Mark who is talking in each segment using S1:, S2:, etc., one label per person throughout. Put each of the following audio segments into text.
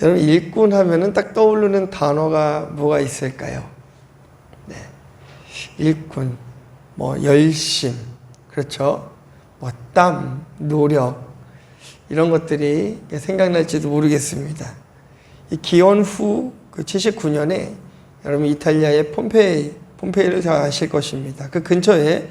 S1: 여러분, 일꾼 하면은 딱 떠오르는 단어가 뭐가 있을까요? 네. 일꾼, 열심, 그렇죠? 땀, 노력, 이런 것들이 생각날지도 모르겠습니다. 이 기원 후 79년에 여러분 이탈리아의 폼페이를 잘 아실 것입니다. 그 근처에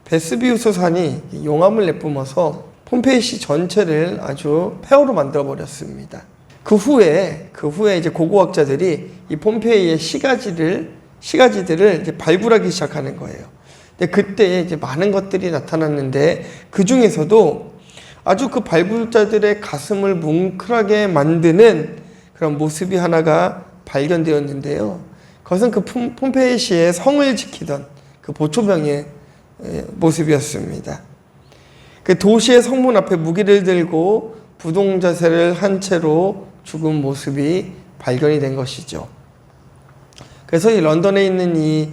S1: 베스비우스 산이 용암을 내뿜어서 폼페이시 전체를 아주 폐허로 만들어 버렸습니다. 그 후에 이제 고고학자들이 이 폼페이의 시가지들을 이제 발굴하기 시작하는 거예요. 근데 그때 이제 많은 것들이 나타났는데 그 중에서도 아주 그 발굴자들의 가슴을 뭉클하게 만드는 그런 모습이 하나가 발견되었는데요. 그것은 그 폼페이시의 성을 지키던 그 보초병의 모습이었습니다. 그 도시의 성문 앞에 무기를 들고 부동자세를 한 채로 죽은 모습이 발견이 된 것이죠. 그래서 이 런던에 있는 이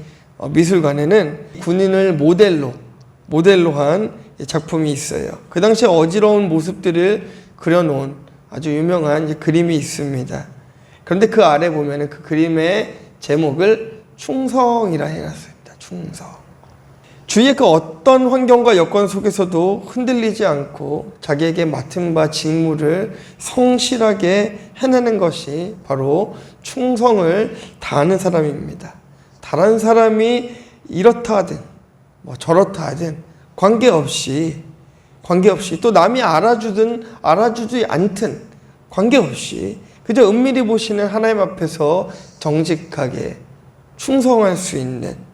S1: 미술관에는 군인을 모델로 한 작품이 있어요. 그 당시 어지러운 모습들을 그려놓은 아주 유명한 그림이 있습니다. 그런데 그 아래 보면은 그 그림의 제목을 충성이라 해놨습니다. 충성. 주위의 그 어떤 환경과 여건 속에서도 흔들리지 않고 자기에게 맡은 바 직무를 성실하게 해내는 것이 바로 충성을 다하는 사람입니다. 다른 사람이 이렇다 하든 저렇다 하든 관계없이 또 남이 알아주든 알아주지 않든 관계없이 그저 은밀히 보시는 하나님 앞에서 정직하게 충성할 수 있는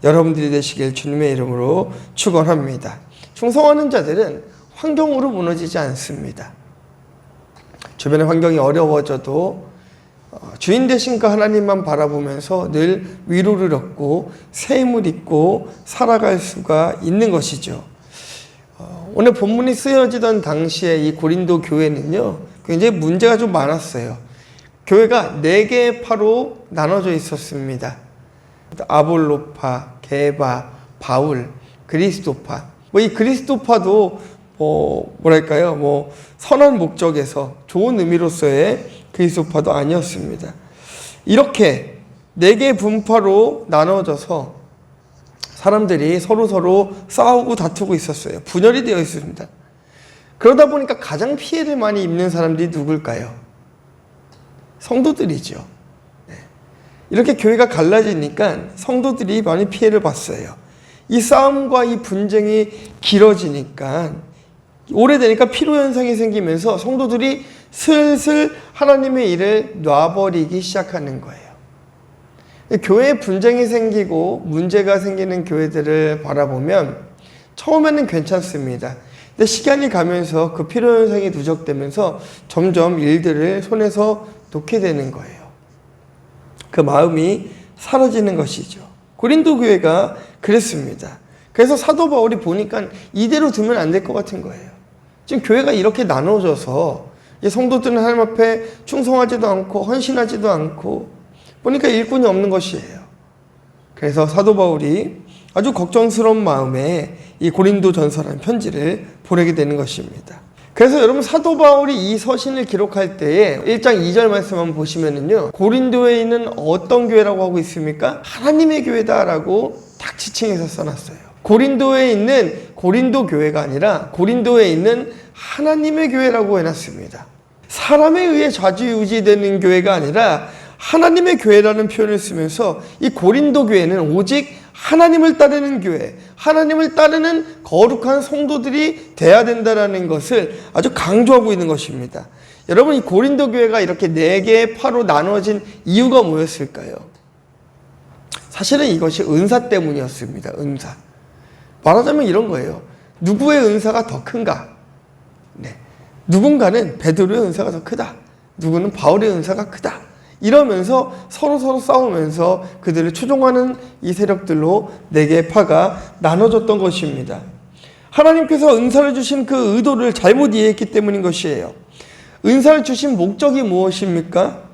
S1: 여러분들이 되시길 주님의 이름으로 축원합니다. 충성하는 자들은 환경으로 무너지지 않습니다. 주변의 환경이 어려워져도 주인 되신 그 하나님만 바라보면서 늘 위로를 얻고 새 힘을 입고 살아갈 수가 있는 것이죠. 오늘 본문이 쓰여지던 당시에 이 고린도 교회는요, 굉장히 문제가 좀 많았어요. 교회가 4개의 파로 나눠져 있었습니다. 아볼로파, 게바, 바울, 그리스도파. 이 그리스도파도 선한 목적에서 좋은 의미로서의 그리스도파도 아니었습니다. 이렇게 4개의 분파로 나눠져서 사람들이 서로 싸우고 다투고 있었어요. 분열이 되어 있습니다. 그러다 보니까 가장 피해를 많이 입는 사람들이 누굴까요? 성도들이죠. 이렇게 교회가 갈라지니까 성도들이 많이 피해를 봤어요. 이 싸움과 이 분쟁이 길어지니까 오래되니까 피로현상이 생기면서 성도들이 슬슬 하나님의 일을 놔버리기 시작하는 거예요. 교회에 분쟁이 생기고 문제가 생기는 교회들을 바라보면 처음에는 괜찮습니다. 근데 시간이 가면서 그 피로현상이 누적되면서 점점 일들을 손에서 놓게 되는 거예요. 그 마음이 사라지는 것이죠. 고린도 교회가 그랬습니다. 그래서 사도 바울이 보니까 이대로 두면 안 될 것 같은 거예요. 지금 교회가 이렇게 나눠져서 성도들은 하나님 앞에 충성하지도 않고 헌신하지도 않고 보니까 일꾼이 없는 것이에요. 그래서 사도 바울이 아주 걱정스러운 마음에 이 고린도 전서라는 편지를 보내게 되는 것입니다. 그래서 여러분 사도 바울이 이 서신을 기록할 때에 1장 2절 말씀 한번 보시면은요, 고린도에 있는 어떤 교회라고 하고 있습니까? 하나님의 교회다라고 딱 지칭해서 써놨어요. 고린도에 있는 고린도 교회가 아니라 고린도에 있는 하나님의 교회라고 해놨습니다. 사람에 의해 좌지우지되는 교회가 아니라 하나님의 교회라는 표현을 쓰면서 이 고린도 교회는 오직 하나님을 따르는 교회, 하나님을 따르는 거룩한 성도들이 돼야 된다는 것을 아주 강조하고 있는 것입니다. 여러분, 이 고린도 교회가 이렇게 4개의 파로 나눠진 이유가 뭐였을까요? 사실은 이것이 은사 때문이었습니다. 은사. 말하자면 이런 거예요. 누구의 은사가 더 큰가? 누군가는 베드로의 은사가 더 크다. 누구는 바울의 은사가 크다. 이러면서 서로 싸우면서 그들을 추종하는 이 세력들로 4개의 파가 나눠졌던 것입니다. 하나님께서 은사를 주신 그 의도를 잘못 이해했기 때문인 것이에요. 은사를 주신 목적이 무엇입니까?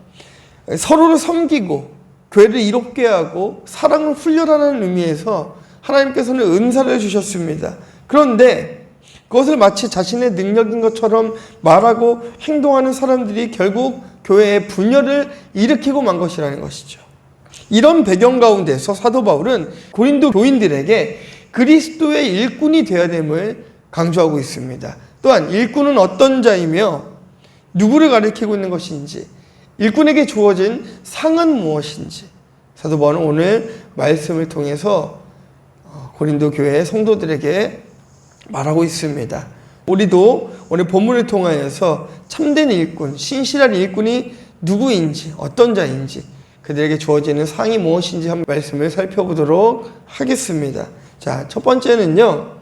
S1: 서로를 섬기고 교회를 이롭게 하고 사랑을 훈련하는 의미에서 하나님께서는 은사를 주셨습니다. 그런데 그것을 마치 자신의 능력인 것처럼 말하고 행동하는 사람들이 결국 교회의 분열을 일으키고 만 것이라는 것이죠. 이런 배경 가운데서 사도 바울은 고린도 교인들에게 그리스도의 일꾼이 되어야 됨을 강조하고 있습니다. 또한 일꾼은 어떤 자이며 누구를 가리키고 있는 것인지, 일꾼에게 주어진 상은 무엇인지 사도 바울은 오늘 말씀을 통해서 고린도 교회 성도들에게 말하고 있습니다. 우리도 오늘 본문을 통하여서 참된 일꾼, 신실한 일꾼이 누구인지, 어떤 자인지, 그들에게 주어지는 상이 무엇인지 한 말씀을 살펴보도록 하겠습니다. 자, 첫 번째는요,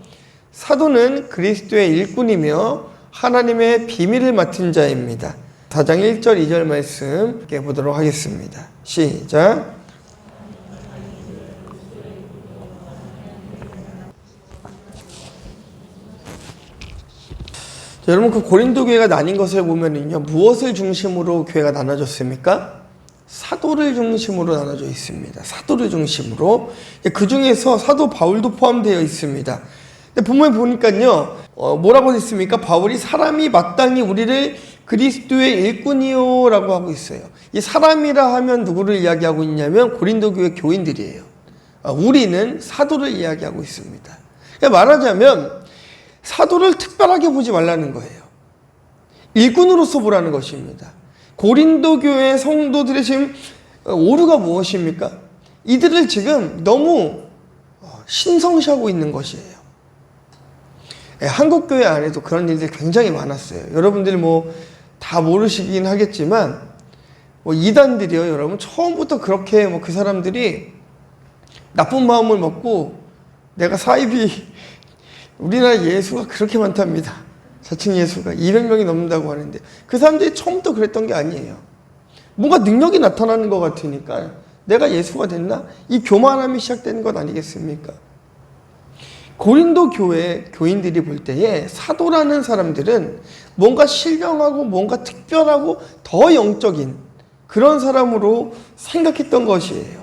S1: 사도는 그리스도의 일꾼이며 하나님의 비밀을 맡은 자입니다. 4장 1절 2절 말씀 보도록 하겠습니다. 시작. 자, 여러분, 그 고린도 교회가 나뉜 것을 보면은요, 무엇을 중심으로 교회가 나눠졌습니까? 사도를 중심으로 나눠져 있습니다. 사도를 중심으로. 그 중에서 사도 바울도 포함되어 있습니다. 근데 본문에 보니까요, 뭐라고 했습니까? 바울이 사람이 마땅히 우리를 그리스도의 일꾼이요 라고 하고 있어요. 이 사람이라 하면 누구를 이야기하고 있냐면 고린도 교회 교인들이에요. 우리는 사도를 이야기하고 있습니다. 말하자면 사도를 특별하게 보지 말라는 거예요. 일꾼으로서 보라는 것입니다. 고린도 교회 성도들의 지금 오류가 무엇입니까? 이들을 지금 너무 신성시하고 있는 것이에요. 한국 교회 안에도 그런 일들이 굉장히 많았어요. 여러분들이 다 모르시긴 하겠지만 이단들이요, 여러분 처음부터 그렇게 그 사람들이 나쁜 마음을 먹고 내가 사입이 우리나라 예수가 그렇게 많답니다. 자칭 예수가 200명이 넘는다고 하는데 그 사람들이 처음부터 그랬던 게 아니에요. 뭔가 능력이 나타나는 것 같으니까 내가 예수가 됐나? 이 교만함이 시작되는 것 아니겠습니까? 고린도 교회 교인들이 볼 때에 사도라는 사람들은 뭔가 신령하고 뭔가 특별하고 더 영적인 그런 사람으로 생각했던 것이에요.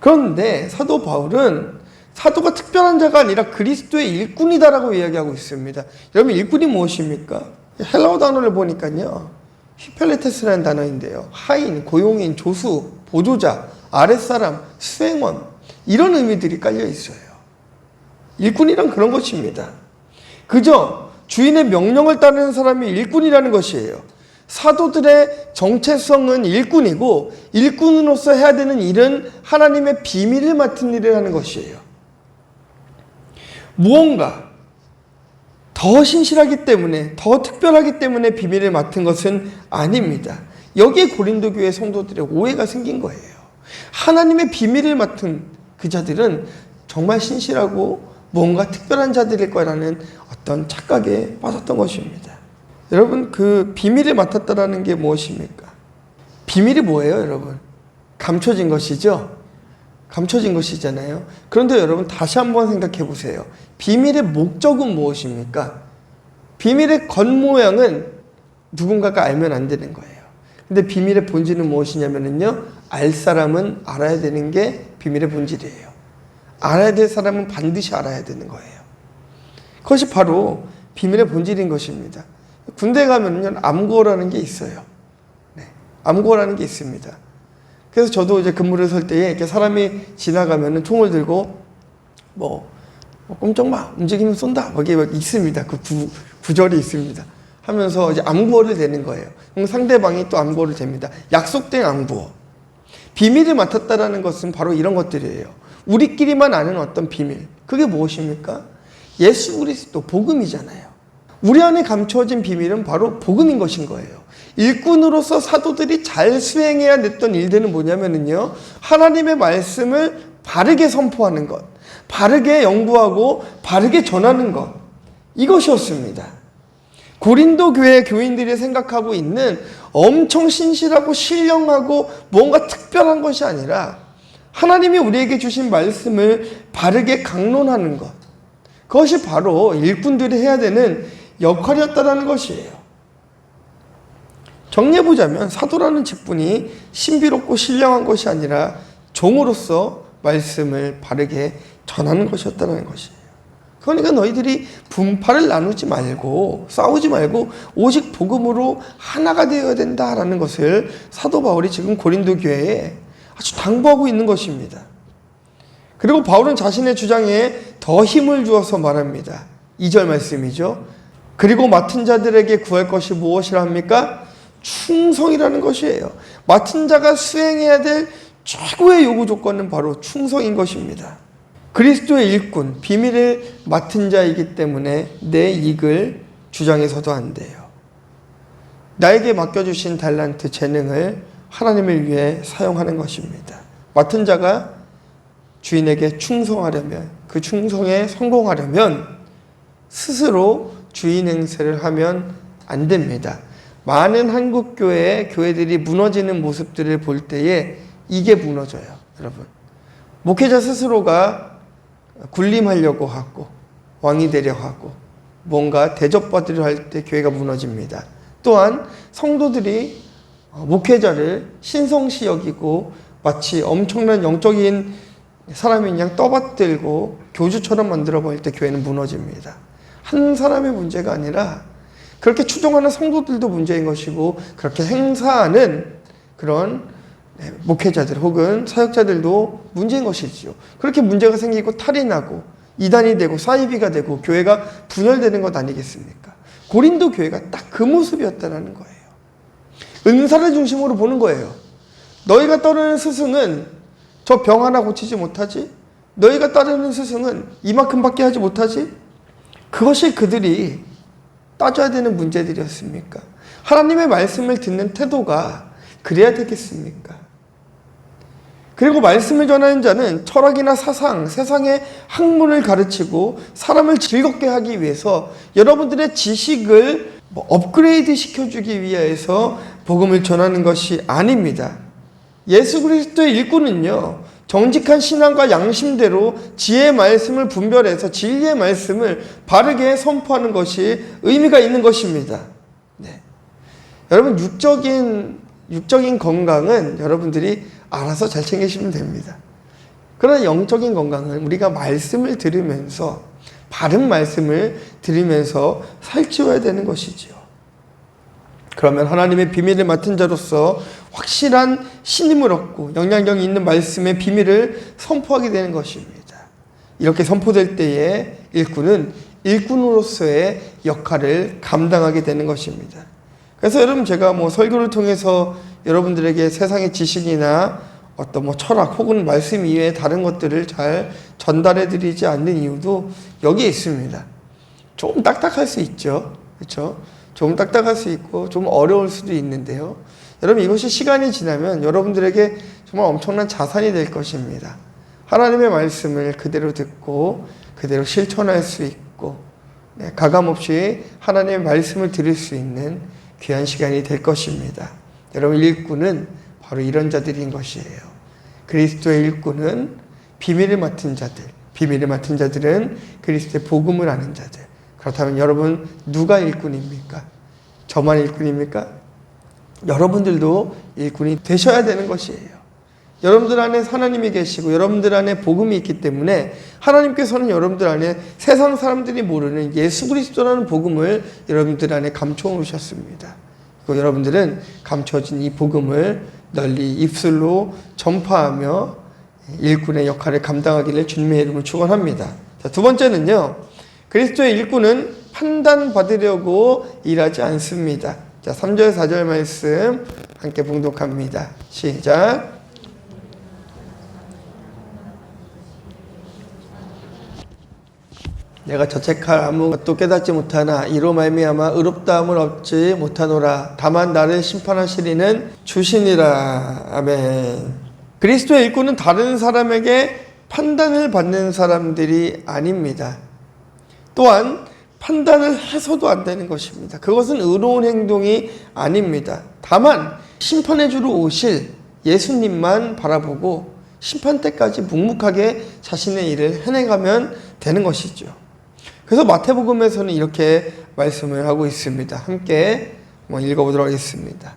S1: 그런데 사도 바울은 사도가 특별한 자가 아니라 그리스도의 일꾼이다라고 이야기하고 있습니다. 여러분, 일꾼이 무엇입니까? 헬라어 단어를 보니까요, 히펠레테스라는 단어인데요, 하인, 고용인, 조수, 보조자, 아랫사람, 수행원, 이런 의미들이 깔려 있어요. 일꾼이란 그런 것입니다. 그저 주인의 명령을 따르는 사람이 일꾼이라는 것이에요. 사도들의 정체성은 일꾼이고 일꾼으로서 해야 되는 일은 하나님의 비밀을 맡은 일을 하는 것이에요. 무언가 더 신실하기 때문에, 더 특별하기 때문에 비밀을 맡은 것은 아닙니다. 여기에 고린도 교회 성도들의 오해가 생긴 거예요. 하나님의 비밀을 맡은 그 자들은 정말 신실하고 뭔가 특별한 자들일 거라는 어떤 착각에 빠졌던 것입니다. 여러분, 그 비밀을 맡았다라는 게 무엇입니까? 비밀이 뭐예요, 여러분? 감춰진 것이죠? 감춰진 것이잖아요. 그런데 여러분, 다시 한번 생각해 보세요. 비밀의 목적은 무엇입니까? 비밀의 겉모양은 누군가가 알면 안 되는 거예요. 근데 비밀의 본질은 무엇이냐면요, 알 사람은 알아야 되는 게 비밀의 본질이에요. 알아야 될 사람은 반드시 알아야 되는 거예요. 그것이 바로 비밀의 본질인 것입니다. 군대 가면요, 암고라는 게 있어요. 네, 암고라는 게 있습니다. 그래서 저도 이제 근무를 설 때에 이렇게 사람이 지나가면은 총을 들고 꼼짝 마, 움직이면 쏜다, 이게 있습니다. 그 구절이 있습니다. 하면서 이제 암고를 대는 거예요. 그럼 상대방이 또 암고를 댑니다. 약속된 암고. 비밀을 맡았다라는 것은 바로 이런 것들이에요. 우리끼리만 아는 어떤 비밀. 그게 무엇입니까? 예수 그리스도 복음이잖아요. 우리 안에 감추어진 비밀은 바로 복음인 것인 거예요. 일꾼으로서 사도들이 잘 수행해야 됐던 일들은 뭐냐면요, 하나님의 말씀을 바르게 선포하는 것, 바르게 연구하고 바르게 전하는 것, 이것이었습니다. 고린도 교회 교인들이 생각하고 있는 엄청 신실하고 신령하고 뭔가 특별한 것이 아니라 하나님이 우리에게 주신 말씀을 바르게 강론하는 것, 그것이 바로 일꾼들이 해야 되는 역할이었다는 것이에요. 정리해보자면 사도라는 직분이 신비롭고 신령한 것이 아니라 종으로서 말씀을 바르게 전하는 것이었다는 것이에요. 그러니까 너희들이 분파를 나누지 말고 싸우지 말고 오직 복음으로 하나가 되어야 된다라는 것을 사도 바울이 지금 고린도 교회에 아주 당부하고 있는 것입니다. 그리고 바울은 자신의 주장에 더 힘을 주어서 말합니다. 2절 말씀이죠. 그리고 맡은 자들에게 구할 것이 무엇이라 합니까? 충성이라는 것이에요. 맡은 자가 수행해야 될 최고의 요구 조건은 바로 충성인 것입니다. 그리스도의 일꾼, 비밀을 맡은 자이기 때문에 내 이익을 주장해서도 안 돼요. 나에게 맡겨주신 달란트, 재능을 하나님을 위해 사용하는 것입니다. 맡은 자가 주인에게 충성하려면, 그 충성에 성공하려면 스스로 주인 행세를 하면 안 됩니다. 많은 한국 교회들이 무너지는 모습들을 볼 때에 이게 무너져요, 여러분. 목회자 스스로가 군림하려고 하고 왕이 되려 하고 뭔가 대접받으려 할 때 교회가 무너집니다. 또한 성도들이 목회자를 신성시 여기고 마치 엄청난 영적인 사람인 양 떠받들고 교주처럼 만들어 버릴 때 교회는 무너집니다. 한 사람의 문제가 아니라 그렇게 추종하는 성도들도 문제인 것이고 그렇게 행사하는 그런 목회자들 혹은 사역자들도 문제인 것이지요. 그렇게 문제가 생기고 탈이 나고 이단이 되고 사이비가 되고 교회가 분열되는 것 아니겠습니까? 고린도 교회가 딱 그 모습이었다는 거예요. 은사를 중심으로 보는 거예요. 너희가 따르는 스승은 저 병 하나 고치지 못하지? 너희가 따르는 스승은 이만큼밖에 하지 못하지? 그것이 그들이 따져야 되는 문제들이었습니까? 하나님의 말씀을 듣는 태도가 그래야 되겠습니까? 그리고 말씀을 전하는 자는 철학이나 사상, 세상의 학문을 가르치고 사람을 즐겁게 하기 위해서 여러분들의 지식을 업그레이드 시켜주기 위해서 복음을 전하는 것이 아닙니다. 예수 그리스도의 일꾼은요, 정직한 신앙과 양심대로 지혜의 말씀을 분별해서 진리의 말씀을 바르게 선포하는 것이 의미가 있는 것입니다. 네. 여러분, 육적인 건강은 여러분들이 알아서 잘 챙기시면 됩니다. 그러나 영적인 건강은 우리가 말씀을 들으면서 바른 말씀을 들으면서 살찌워야 되는 것이지요. 그러면 하나님의 비밀을 맡은 자로서 확실한 신임을 얻고 영향력이 있는 말씀의 비밀을 선포하게 되는 것입니다. 이렇게 선포될 때에 일꾼은 일꾼으로서의 역할을 감당하게 되는 것입니다. 그래서 여러분, 제가 설교를 통해서 여러분들에게 세상의 지식이나 어떤 철학 혹은 말씀 이외의 다른 것들을 잘 전달해 드리지 않는 이유도 여기에 있습니다. 좀 딱딱할 수 있죠. 그렇죠? 좀 딱딱할 수 있고 좀 어려울 수도 있는데요. 여러분, 이것이 시간이 지나면 여러분들에게 정말 엄청난 자산이 될 것입니다. 하나님의 말씀을 그대로 듣고 그대로 실천할 수 있고 가감없이 하나님의 말씀을 들을 수 있는 귀한 시간이 될 것입니다. 여러분, 일꾼은 바로 이런 자들인 것이에요. 그리스도의 일꾼은 비밀을 맡은 자들, 비밀을 맡은 자들은 그리스도의 복음을 아는 자들. 그렇다면 여러분, 누가 일꾼입니까? 저만 일꾼입니까? 여러분들도 일꾼이 되셔야 되는 것이에요. 여러분들 안에 하나님이 계시고 여러분들 안에 복음이 있기 때문에 하나님께서는 여러분들 안에 세상 사람들이 모르는 예수 그리스도라는 복음을 여러분들 안에 감춰 놓으셨습니다. 그리고 여러분들은 감춰진 이 복음을 널리 입술로 전파하며 일꾼의 역할을 감당하기를 주님의 이름으로 축원합니다. 자, 두 번째는요, 그리스도의 일꾼은 판단받으려고 일하지 않습니다. 자, 3절 4절 말씀 함께 봉독합니다. 시작. 내가 자책할 아무것도 깨닫지 못하나 이로 말미암아 의롭다함을 얻지 못하노라. 다만 나를 심판하시리는 주시니라. 아멘. 그리스도의 일꾼은 다른 사람에게 판단을 받는 사람들이 아닙니다. 또한 판단을 해서도 안 되는 것입니다. 그것은 의로운 행동이 아닙니다. 다만 심판해 주러 오실 예수님만 바라보고 심판 때까지 묵묵하게 자신의 일을 해내가면 되는 것이죠. 그래서 마태복음에서는 이렇게 말씀을 하고 있습니다. 함께 읽어보도록 하겠습니다.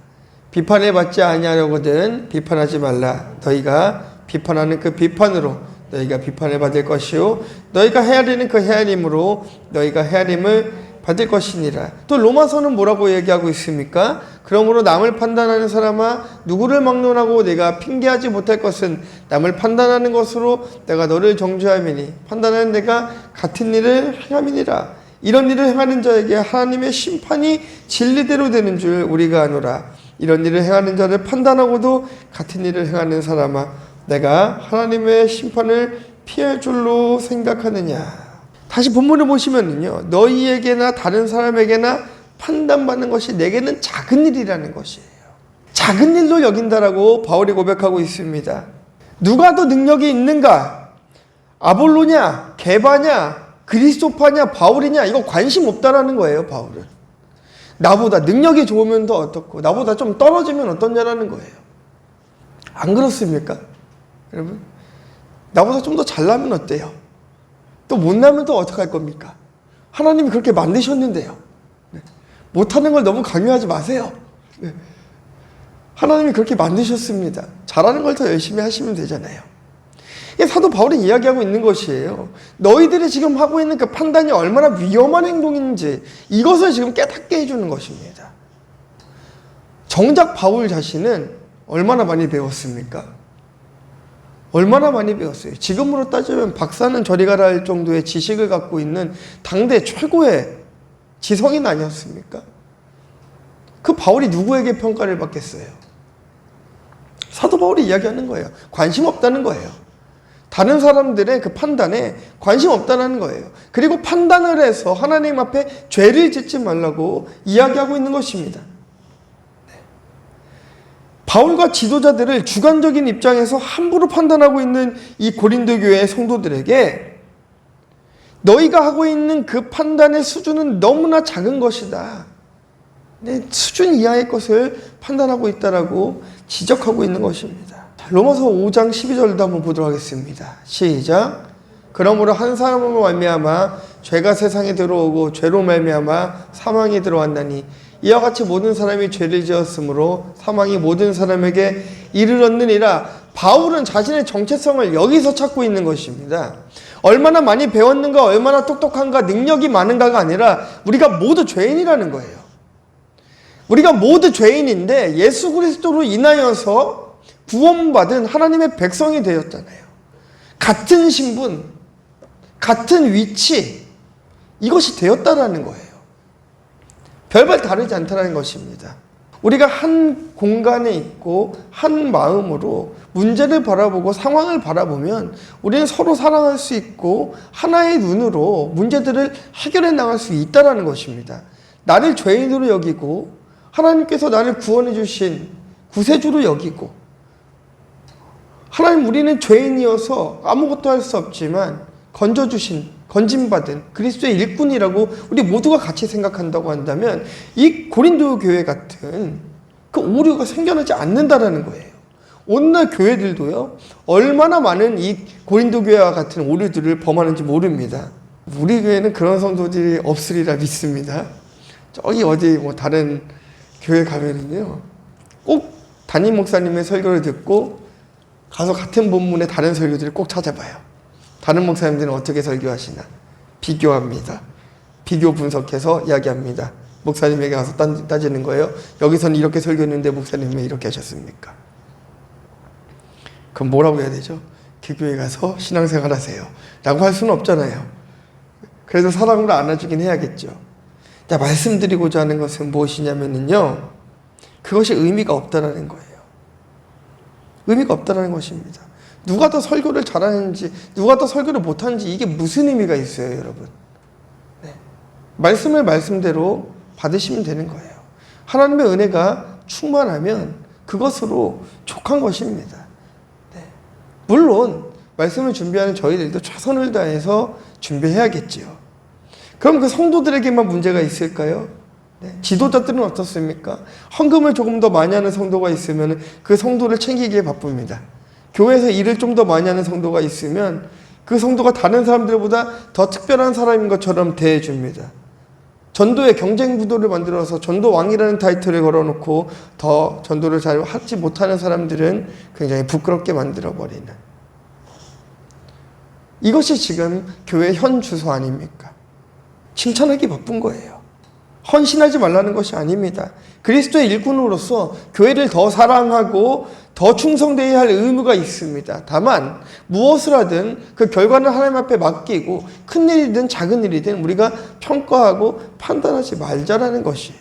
S1: 비판을 받지 아니하려거든 비판하지 말라. 너희가 비판하는 그 비판으로 너희가 비판을 받을 것이요 너희가 헤아리는 그 헤아림으로 너희가 헤아림을 받을 것이니라. 또 로마서는 뭐라고 얘기하고 있습니까? 그러므로 남을 판단하는 사람아 누구를 막론하고 내가 핑계하지 못할 것은 남을 판단하는 것으로 내가 너를 정죄함이니 판단하는 내가 같은 일을 행함이니라. 이런 일을 행하는 자에게 하나님의 심판이 진리대로 되는 줄 우리가 아노라. 이런 일을 행하는 자를 판단하고도 같은 일을 행하는 사람아 내가 하나님의 심판을 피할 줄로 생각하느냐. 다시 본문을 보시면요, 너희에게나 다른 사람에게나 판단받는 것이 내게는 작은 일이라는 것이에요. 작은 일로 여긴다라고 바울이 고백하고 있습니다. 누가 더 능력이 있는가? 아볼로냐, 게바냐, 그리스도파냐, 바울이냐, 이거 관심 없다라는 거예요. 바울은 나보다 능력이 좋으면 더 어떻고 나보다 좀 떨어지면 어떠냐라는 거예요. 안 그렇습니까? 여러분, 나보다 좀 더 잘나면 어때요? 또 못나면 또 어떡할 겁니까? 하나님이 그렇게 만드셨는데요. 못하는 걸 너무 강요하지 마세요. 하나님이 그렇게 만드셨습니다. 잘하는 걸 더 열심히 하시면 되잖아요. 사도 바울이 이야기하고 있는 것이에요. 너희들이 지금 하고 있는 그 판단이 얼마나 위험한 행동인지 이것을 지금 깨닫게 해주는 것입니다. 정작 바울 자신은 얼마나 많이 배웠습니까? 얼마나 많이 배웠어요. 지금으로 따지면 박사는 저리 가라 할 정도의 지식을 갖고 있는 당대 최고의 지성인 아니었습니까? 그 바울이 누구에게 평가를 받겠어요? 사도 바울이 이야기하는 거예요. 관심 없다는 거예요. 다른 사람들의 그 판단에 관심 없다는 거예요. 그리고 판단을 해서 하나님 앞에 죄를 짓지 말라고 이야기하고 있는 것입니다. 바울과 지도자들을 주관적인 입장에서 함부로 판단하고 있는 이 고린도 교회의 성도들에게 너희가 하고 있는 그 판단의 수준은 너무나 작은 것이다. 수준 이하의 것을 판단하고 있다라고 지적하고 있는 것입니다. 로마서 5장 12절도 한번 보도록 하겠습니다. 시작. 그러므로 한 사람으로 말미암아 죄가 세상에 들어오고 죄로 말미암아 사망이 들어왔나니 이와 같이 모든 사람이 죄를 지었으므로 사망이 모든 사람에게 이르렀느니라. 바울은 자신의 정체성을 여기서 찾고 있는 것입니다. 얼마나 많이 배웠는가, 얼마나 똑똑한가, 능력이 많은가가 아니라 우리가 모두 죄인이라는 거예요. 우리가 모두 죄인인데 예수 그리스도로 인하여서 구원받은 하나님의 백성이 되었잖아요. 같은 신분, 같은 위치, 이것이 되었다라는 거예요. 별반 다르지 않다는 것입니다. 우리가 한 공간에 있고 한 마음으로 문제를 바라보고 상황을 바라보면 우리는 서로 사랑할 수 있고 하나의 눈으로 문제들을 해결해 나갈 수 있다는 것입니다. 나를 죄인으로 여기고 하나님께서 나를 구원해 주신 구세주로 여기고 하나님 우리는 죄인이어서 아무것도 할 수 없지만 건져주신 건진받은 그리스도의 일꾼이라고 우리 모두가 같이 생각한다고 한다면 이 고린도 교회 같은 그 오류가 생겨나지 않는다라는 거예요. 오늘날 교회들도요, 얼마나 많은 이 고린도 교회와 같은 오류들을 범하는지 모릅니다. 우리 교회는 그런 성도들이 없으리라 믿습니다. 저기 어디 뭐 다른 교회 가면은요, 꼭 담임 목사님의 설교를 듣고 가서 같은 본문의 다른 설교들을 꼭 찾아봐요. 다른 목사님들은 어떻게 설교하시나 비교합니다. 비교 분석해서 이야기합니다. 목사님에게 가서 따지는 거예요. 여기서는 이렇게 설교했는데 목사님 왜 이렇게 하셨습니까? 그럼 뭐라고 해야 되죠? 그 교회 가서 신앙생활 하세요 라고 할 수는 없잖아요. 그래도 사랑으로 안아주긴 해야겠죠. 자, 말씀드리고자 하는 것은 무엇이냐면요, 그것이 의미가 없다라는 거예요. 의미가 없다라는 것입니다. 누가 더 설교를 잘하는지 누가 더 설교를 못하는지 이게 무슨 의미가 있어요, 여러분? 네. 말씀을 말씀대로 받으시면 되는 거예요. 하나님의 은혜가 충만하면 그것으로 족한 것입니다. 네. 물론 말씀을 준비하는 저희들도 최선을 다해서 준비해야겠지요. 그럼 그 성도들에게만 문제가 있을까요? 네. 지도자들은 어떻습니까? 헌금을 조금 더 많이 하는 성도가 있으면 그 성도를 챙기기에 바쁩니다. 교회에서 일을 좀 더 많이 하는 성도가 있으면 그 성도가 다른 사람들보다 더 특별한 사람인 것처럼 대해줍니다. 전도의 경쟁 구도를 만들어서 전도왕이라는 타이틀을 걸어놓고 더 전도를 잘 하지 못하는 사람들은 굉장히 부끄럽게 만들어버리는. 이것이 지금 교회 현 주소 아닙니까? 칭찬하기 바쁜 거예요. 헌신하지 말라는 것이 아닙니다. 그리스도의 일꾼으로서 교회를 더 사랑하고 더 충성되어야 할 의무가 있습니다. 다만 무엇을 하든 그 결과는 하나님 앞에 맡기고 큰 일이든 작은 일이든 우리가 평가하고 판단하지 말자라는 것이에요.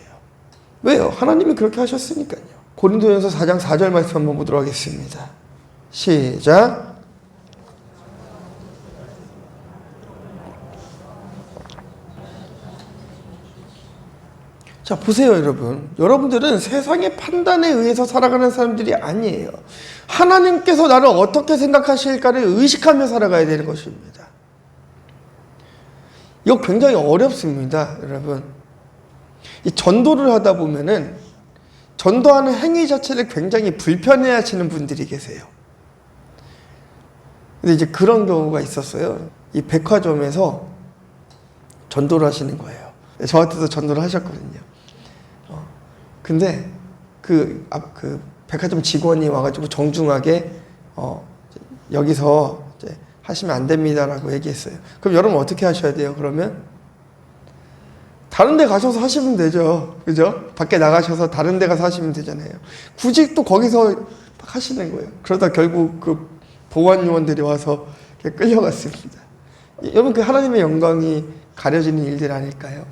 S1: 왜요? 하나님이 그렇게 하셨으니까요. 고린도전서 4장 4절 말씀 한번 보도록 하겠습니다. 시작. 자, 보세요, 여러분. 여러분들은 세상의 판단에 의해서 살아가는 사람들이 아니에요. 하나님께서 나를 어떻게 생각하실까를 의식하며 살아가야 되는 것입니다. 이거 굉장히 어렵습니다, 여러분. 이 전도를 하다 보면은 전도하는 행위 자체를 굉장히 불편해 하시는 분들이 계세요. 근데 이제 그런 경우가 있었어요. 이 백화점에서 전도를 하시는 거예요. 저한테도 전도를 하셨거든요. 근데 그 백화점 직원이 와가지고 정중하게 여기서 이제 하시면 안 됩니다라고 얘기했어요. 그럼 여러분 어떻게 하셔야 돼요? 그러면 다른 데 가셔서 하시면 되죠. 그죠? 밖에 나가셔서 다른 데 가서 하시면 되잖아요. 굳이 또 거기서 하시는 거예요. 그러다 결국 그 보안 요원들이 와서 끌려갔습니다. 여러분 그 하나님의 영광이 가려지는 일들 아닐까요?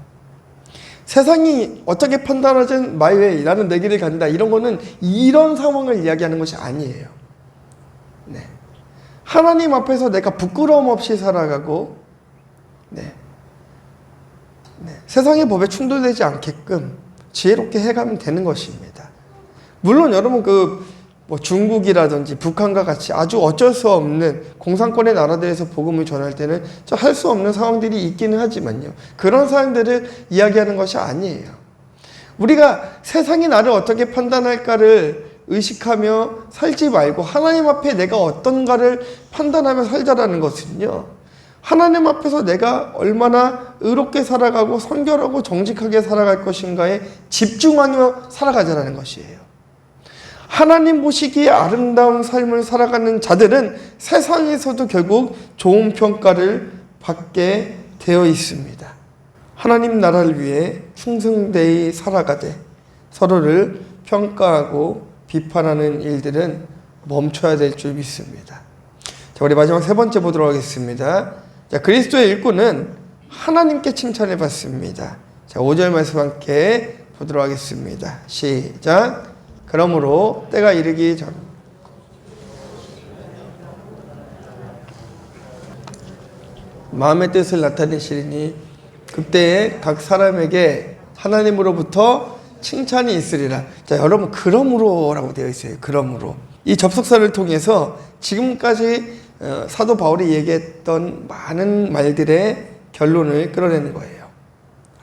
S1: 세상이 어떻게 판단하든 my way, 나는 내 길을 간다. 이런 거는 이런 상황을 이야기하는 것이 아니에요. 네. 하나님 앞에서 내가 부끄러움 없이 살아가고, 세상의 법에 충돌되지 않게끔 지혜롭게 해가면 되는 것입니다. 물론 여러분 뭐 중국이라든지 북한과 같이 아주 어쩔 수 없는 공산권의 나라들에서 복음을 전할 때는 할 수 없는 상황들이 있기는 하지만요. 그런 상황들을 이야기하는 것이 아니에요. 우리가 세상이 나를 어떻게 판단할까를 의식하며 살지 말고 하나님 앞에 내가 어떤가를 판단하며 살자라는 것은요. 하나님 앞에서 내가 얼마나 의롭게 살아가고 성결하고 정직하게 살아갈 것인가에 집중하며 살아가자는 것이에요. 하나님 보시기에 아름다운 삶을 살아가는 자들은 세상에서도 결국 좋은 평가를 받게 되어 있습니다. 하나님 나라를 위해 충성되이 살아가되 서로를 평가하고 비판하는 일들은 멈춰야 될 줄 믿습니다. 자, 우리 마지막 세 번째 보도록 하겠습니다. 자, 그리스도의 일꾼은 하나님께 칭찬을 받습니다. 자, 5절 말씀 함께 보도록 하겠습니다. 시작. 그러므로 때가 이르기 전 마음의 뜻을 나타내시리니 그때에 각 사람에게 하나님으로부터 칭찬이 있으리라. 자, 여러분 그러므로라고 되어 있어요. 그러므로 이 접속사를 통해서 지금까지 사도 바울이 얘기했던 많은 말들의 결론을 끌어내는 거예요.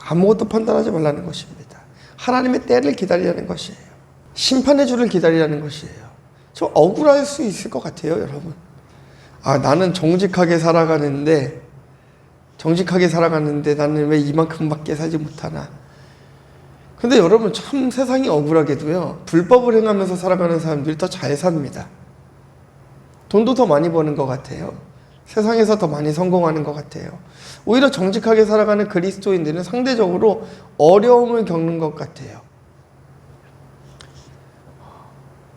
S1: 아무것도 판단하지 말라는 것입니다. 하나님의 때를 기다리라는 것이에요. 심판의 주를 기다리라는 것이에요. 좀 억울할 수 있을 것 같아요, 여러분. 나는 정직하게 살아가는데 나는 왜 이만큼밖에 살지 못하나. 근데 여러분 참 세상이 억울하게도요. 불법을 행하면서 살아가는 사람들이 더 잘 삽니다. 돈도 더 많이 버는 것 같아요. 세상에서 더 많이 성공하는 것 같아요. 오히려 정직하게 살아가는 그리스도인들은 상대적으로 어려움을 겪는 것 같아요.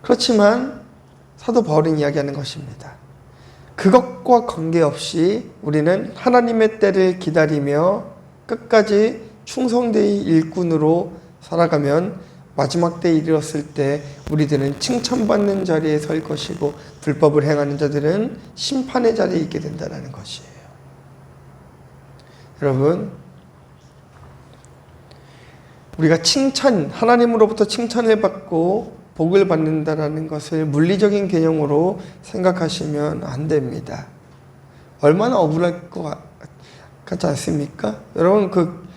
S1: 그렇지만 사도 바울은 이야기하는 것입니다. 그것과 관계없이 우리는 하나님의 때를 기다리며 끝까지 충성되이 일꾼으로 살아가면 마지막 때에 이르렀을 때 우리들은 칭찬받는 자리에 설 것이고 불법을 행하는 자들은 심판의 자리에 있게 된다는 것이에요. 여러분, 우리가 하나님으로부터 칭찬을 받고 복을 받는다는 것을 물리적인 개념으로 생각하시면 안 됩니다. 얼마나 억울할 것 같지 않습니까? 여러분 그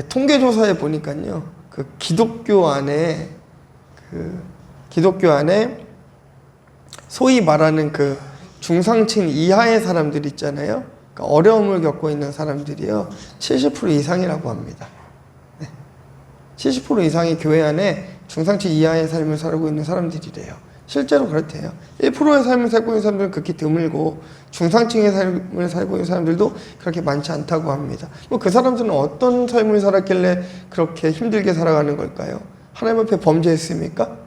S1: 통계조사에 보니까요, 기독교 안에 소위 말하는 중상층 이하의 사람들 있잖아요. 그러니까 어려움을 겪고 있는 사람들이요, 70% 이상이라고 합니다. 70% 이상이 교회 안에 중상층 이하의 삶을 살고 있는 사람들이래요. 실제로 그렇대요. 1%의 삶을 살고 있는 사람들은 극히 드물고 중상층의 삶을 살고 있는 사람들도 그렇게 많지 않다고 합니다. 뭐 그 사람들은 어떤 삶을 살았길래 그렇게 힘들게 살아가는 걸까요? 하나님 앞에 범죄했습니까?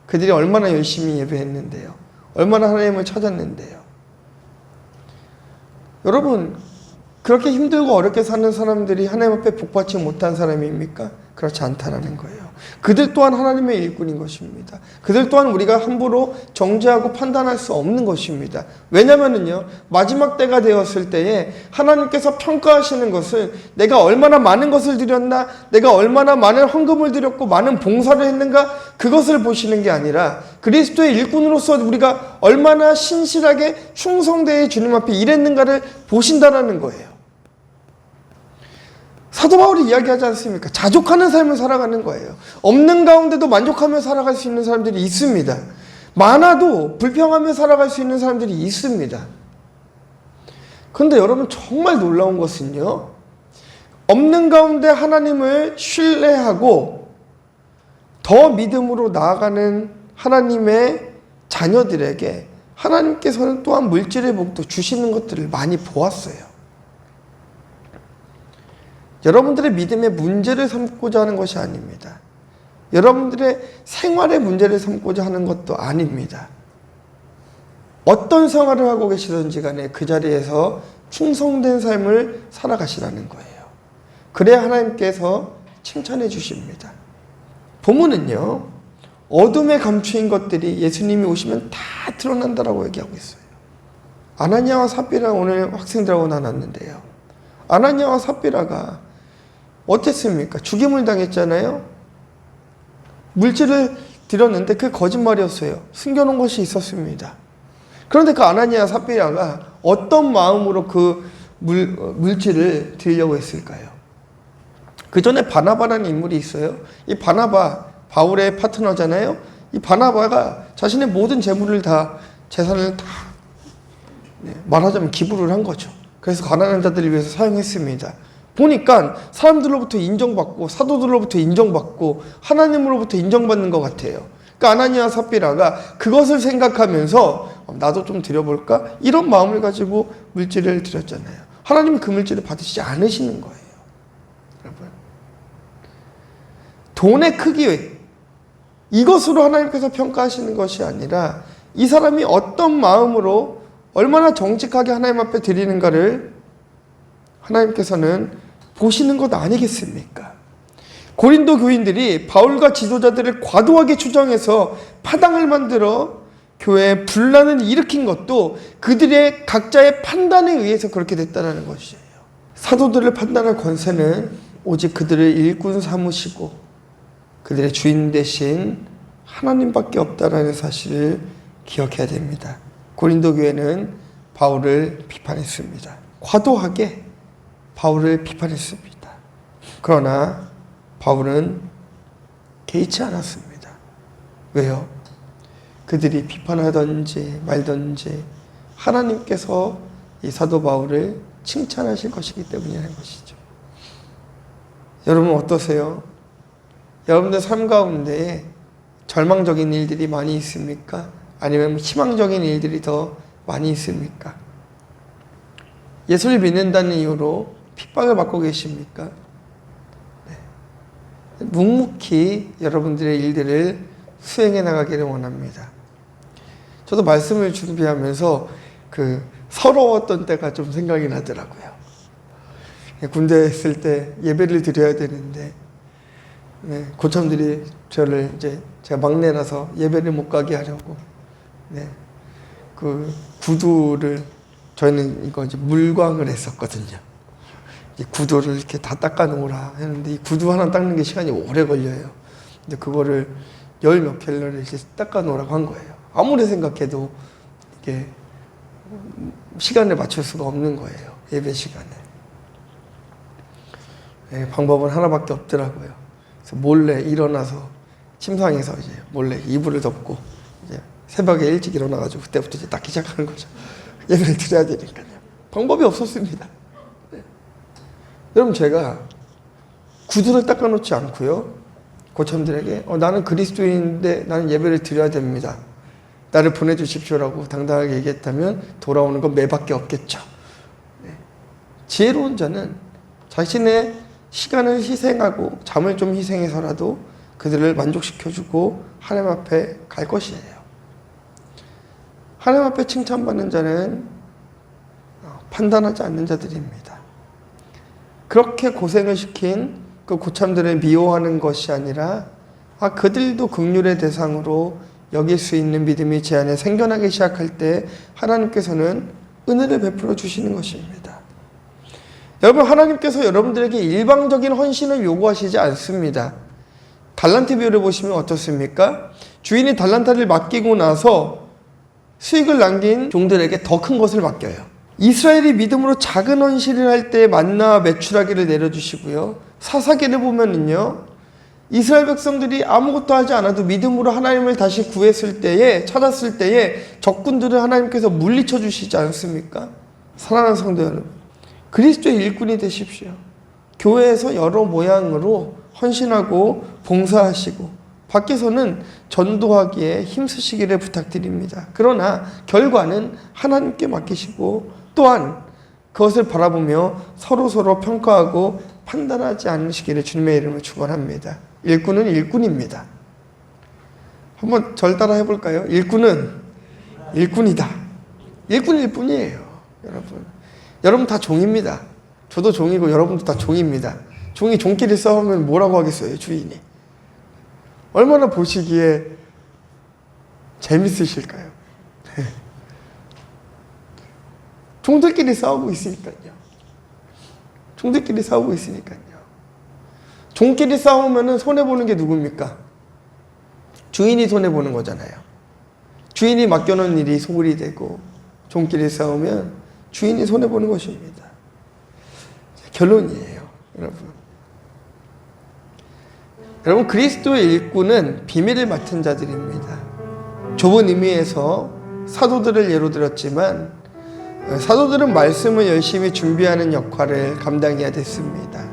S1: 그들이 얼마나 열심히 예배했는데요. 얼마나 하나님을 찾았는데요. 여러분, 그렇게 힘들고 어렵게 사는 사람들이 하나님 앞에 복받지 못한 사람입니까? 그렇지 않다라는 거예요. 그들 또한 하나님의 일꾼인 것입니다. 그들 또한 우리가 함부로 정죄하고 판단할 수 없는 것입니다. 왜냐면은요, 마지막 때가 되었을 때에 하나님께서 평가하시는 것은 내가 얼마나 많은 것을 드렸나, 내가 얼마나 많은 헌금을 드렸고 많은 봉사를 했는가, 그것을 보시는 게 아니라 그리스도의 일꾼으로서 우리가 얼마나 신실하게 충성되어 주님 앞에 일했는가를 보신다라는 거예요. 사도 바울이 이야기하지 않습니까? 자족하는 삶을 살아가는 거예요. 없는 가운데도 만족하며 살아갈 수 있는 사람들이 있습니다. 많아도 불평하며 살아갈 수 있는 사람들이 있습니다. 그런데 여러분, 정말 놀라운 것은요, 없는 가운데 하나님을 신뢰하고 더 믿음으로 나아가는 하나님의 자녀들에게 하나님께서는 또한 물질의 복도 주시는 것들을 많이 보았어요. 여러분들의 믿음의 문제를 삼고자 하는 것이 아닙니다. 여러분들의 생활의 문제를 삼고자 하는 것도 아닙니다. 어떤 생활을 하고 계시든지 간에 그 자리에서 충성된 삶을 살아가시라는 거예요. 그래야 하나님께서 칭찬해 주십니다. 본문은요, 어둠에 감추인 것들이 예수님이 오시면 다 드러난다라고 얘기하고 있어요. 아나니아와 삽비라 오늘 학생들하고 나눴는데요. 아나니아와 삽비라가 어땠습니까? 죽임을 당했잖아요. 물질을 드렸는데 그게 거짓말이었어요. 숨겨놓은 것이 있었습니다. 그런데 그 아나니아 삽비라가 어떤 마음으로 그 물질을 드리려고 했을까요? 그 전에 바나바라는 인물이 있어요. 이 바나바, 바울의 파트너잖아요. 이 바나바가 자신의 모든 재물을 다, 재산을 다 말하자면 기부를 한 거죠. 그래서 가난한 자들을 위해서 사용했습니다. 보니까 사람들로부터 인정받고 사도들로부터 인정받고 하나님으로부터 인정받는 것 같아요. 그러니까 아나니아 삽비라가 그것을 생각하면서 나도 좀 드려볼까? 이런 마음을 가지고 물질을 드렸잖아요. 하나님은 그 물질을 받으시지 않으시는 거예요. 여러분, 돈의 크기, 이것으로 하나님께서 평가하시는 것이 아니라 이 사람이 어떤 마음으로 얼마나 정직하게 하나님 앞에 드리는가를 하나님께서는 보시는 것 아니겠습니까? 고린도 교인들이 바울과 지도자들을 과도하게 추정해서 파당을 만들어 교회에 분란을 일으킨 것도 그들의 각자의 판단에 의해서 그렇게 됐다는 것이에요. 사도들을 판단할 권세는 오직 그들을 일꾼 삼으시고 그들의 주인 되신 하나님밖에 없다는 사실을 기억해야 됩니다. 고린도 교회는 바울을 비판했습니다. 과도하게 바울을 비판했습니다. 그러나 바울은 개의치 않았습니다. 왜요? 그들이 비판하든지 말든지 하나님께서 이 사도 바울을 칭찬하실 것이기 때문이라는 것이죠. 여러분 어떠세요? 여러분들 삶 가운데 절망적인 일들이 많이 있습니까? 아니면 희망적인 일들이 더 많이 있습니까? 예수를 믿는다는 이유로 핍박을 받고 계십니까? 네. 묵묵히 여러분들의 일들을 수행해 나가기를 원합니다. 저도 말씀을 준비하면서 그 서러웠던 때가 좀 생각이 나더라고요. 군대에 있을 때 예배를 드려야 되는데 고참들이 저를 이제 제가 막내라서 예배를 못 가게 하려고 그 구두를 저희는 이거 이제 물광을 했었거든요. 이 구두를 이렇게 다 닦아 놓으라 했는데 이 구두 하나 닦는 게 시간이 오래 걸려요. 근데 그거를 열 몇 켤레를 이렇게 닦아 놓으라고 한 거예요. 아무리 생각해도 이게 시간을 맞출 수가 없는 거예요. 예배 시간에. 방법은 하나밖에 없더라고요. 그래서 몰래 일어나서 침상에서 이제 몰래 이불을 덮고 이제 새벽에 일찍 일어나가지고 그때부터 이제 닦기 시작하는 거죠. 예배를 드려야 되니까요. 방법이 없었습니다. 네. 여러분 제가 구두를 닦아놓지 않고요. 고참들에게 나는 그리스도인인데 나는 예배를 드려야 됩니다. 나를 보내주십시오라고 당당하게 얘기했다면 돌아오는 건 매밖에 없겠죠. 지혜로운 자는 자신의 시간을 희생하고 잠을 좀 희생해서라도 그들을 만족시켜주고 하나님 앞에 갈 것이에요. 하나님 앞에 칭찬받는 자는 판단하지 않는 자들입니다. 그렇게 고생을 시킨 그 고참들을 미워하는 것이 아니라 그들도 긍휼의 대상으로 여길 수 있는 믿음이 제 안에 생겨나기 시작할 때 하나님께서는 은혜를 베풀어 주시는 것입니다. 여러분, 하나님께서 여러분들에게 일방적인 헌신을 요구하시지 않습니다. 달란트 비유를 보시면 어떻습니까? 주인이 달란트를 맡기고 나서 수익을 남긴 종들에게 더 큰 것을 맡겨요. 이스라엘이 믿음으로 작은 헌신을 할 때 만나와 메추라기를 내려주시고요. 사사기를 보면은요, 이스라엘 백성들이 아무것도 하지 않아도 믿음으로 하나님을 다시 구했을 때에, 찾았을 때에 적군들을 하나님께서 물리쳐 주시지 않습니까? 사랑하는 성도 여러분, 그리스도의 일꾼이 되십시오. 교회에서 여러 모양으로 헌신하고 봉사하시고 밖에서는 전도하기에 힘쓰시기를 부탁드립니다. 그러나 결과는 하나님께 맡기시고 또한 그것을 바라보며 서로 평가하고 판단하지 않으시기를 주님의 이름으로 축원합니다. 일꾼은 일꾼입니다. 한번 절 따라 해볼까요? 일꾼은 일꾼이다. 일꾼일 뿐이에요. 여러분 다 종입니다. 저도 종이고 여러분도 다 종입니다. 종이 종끼리 싸우면 뭐라고 하겠어요, 주인이? 얼마나 보시기에 재밌으실까요? 종들끼리 싸우고 있으니까요. 종들끼리 싸우고 있으니까요. 종끼리 싸우면 손해보는 게 누굽니까? 주인이 손해보는 거잖아요. 주인이 맡겨놓은 일이 소홀히 되고 종끼리 싸우면 주인이 손해보는 것입니다. 결론이에요, 여러분, 그리스도의 일꾼은 비밀을 맡은 자들입니다. 좁은 의미에서 사도들을 예로 들었지만 사도들은 말씀을 열심히 준비하는 역할을 감당해야 됐습니다.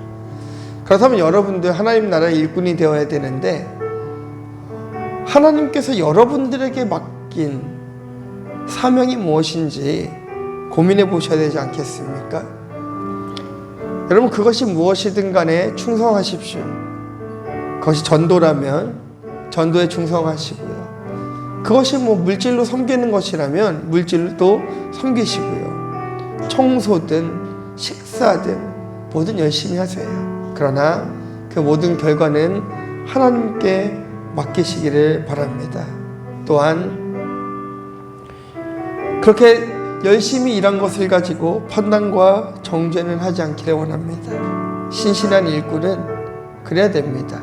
S1: 그렇다면 여러분들 하나님 나라의 일꾼이 되어야 되는데 하나님께서 여러분들에게 맡긴 사명이 무엇인지 고민해 보셔야 되지 않겠습니까? 여러분, 그것이 무엇이든 간에 충성하십시오. 그것이 전도라면 전도에 충성하시고요. 그것이 물질로 섬기는 것이라면 물질도 섬기시고요. 청소든 식사든 뭐든 열심히 하세요. 그러나 그 모든 결과는 하나님께 맡기시기를 바랍니다. 또한 그렇게 열심히 일한 것을 가지고 판단과 정죄는 하지 않기를 원합니다. 신실한 일꾼은 그래야 됩니다.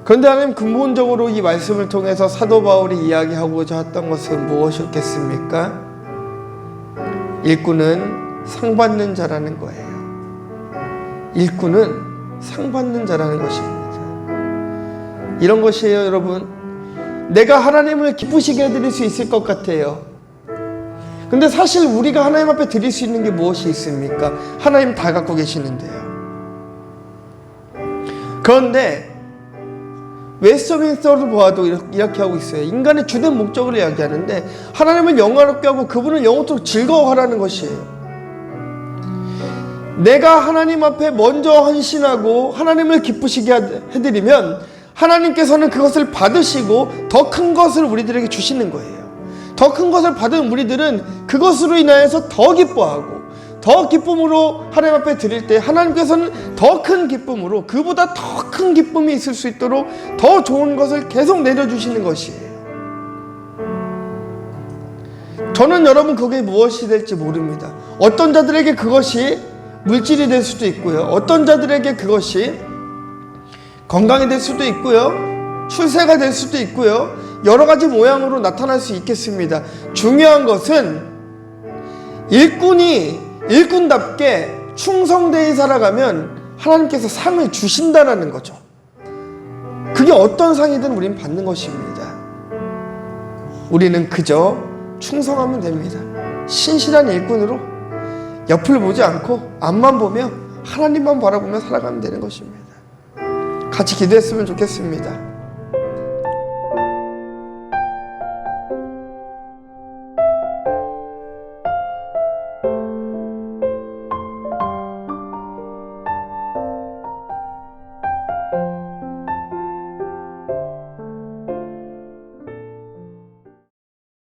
S1: 그런데 하나님, 근본적으로 이 말씀을 통해서 사도 바울이 이야기하고자 했던 것은 무엇이었겠습니까? 일꾼은 상 받는 자라는 거예요. 일꾼은 상 받는 자라는 것입니다. 이런 것이에요, 여러분. 내가 하나님을 기쁘시게 해드릴 수 있을 것 같아요. 근데 사실 우리가 하나님 앞에 드릴 수 있는 게 무엇이 있습니까? 하나님 다 갖고 계시는데요. 그런데 웨스트민스터를 보아도 이렇게 하고 있어요. 인간의 주된 목적을 이야기하는데 하나님을 영화롭게 하고 그분을 영원토록 즐거워하라는 것이에요. 내가 하나님 앞에 먼저 헌신하고 하나님을 기쁘시게 해드리면 하나님께서는 그것을 받으시고 더 큰 것을 우리들에게 주시는 거예요. 더 큰 것을 받은 우리들은 그것으로 인하여서 더 기뻐하고 더 기쁨으로 하나님 앞에 드릴 때 하나님께서는 더 큰 기쁨으로 그보다 더 큰 기쁨이 있을 수 있도록 더 좋은 것을 계속 내려주시는 것이에요. 저는 여러분 그게 무엇이 될지 모릅니다. 어떤 자들에게 그것이 물질이 될 수도 있고요. 어떤 자들에게 그것이 건강이 될 수도 있고요. 출세가 될 수도 있고요. 여러 가지 모양으로 나타날 수 있겠습니다. 중요한 것은 일꾼이 일꾼답게 충성되이 살아가면 하나님께서 상을 주신다는 거죠. 그게 어떤 상이든 우린 받는 것입니다. 우리는 그저 충성하면 됩니다. 신실한 일꾼으로 옆을 보지 않고 앞만 보며 하나님만 바라보며 살아가면 되는 것입니다. 같이 기도했으면 좋겠습니다.